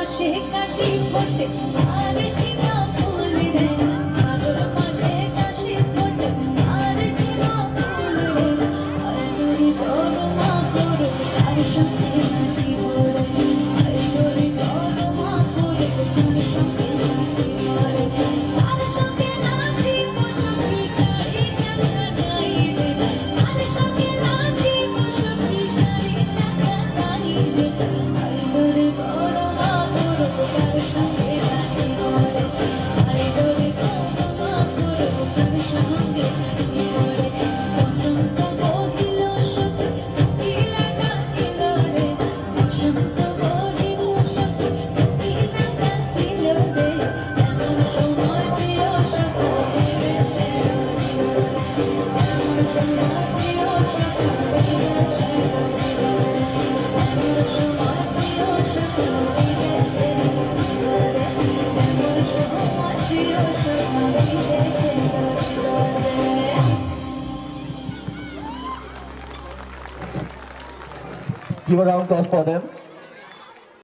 মাসে কাশি ফোটে আর ঝিঙা ফুল রে, ভাদর মাসে কাশি ফোটে আর ঝিঙা ফুল রে, আইডোরি বড় মা করে তার সঙ্গে নাচিব রে, আইডোরি বড় মা করে তার সঙ্গে নাচিব রে, তার সঙ্গে নাচিব সখী সারি সাঙ্গা গাইবে, তার সঙ্গে নাচিব সখী সারি সাঙ্গা গাইবে, আইডোরি বড় মা করে তার সঙ্গে নাচিব রে, আইডোরি বড় মা করে তার সঙ্গে নাচিব রে, বসন্ত বহিল সখী কোকিলা ডাকিল রে, বসন্ত বহিল সখী কোকিলা ডাকিল রে, এমন সময় প্রিয় সখা ফিরে এলো রে, এমন সময় প্রিয় সখা ফিরে এলো রে, এমন সময় প্রিয় সখা ফিরে এলো রে, এমন সময় প্রিয় সখা ফিরে এলো রে। Give a round of applause for them.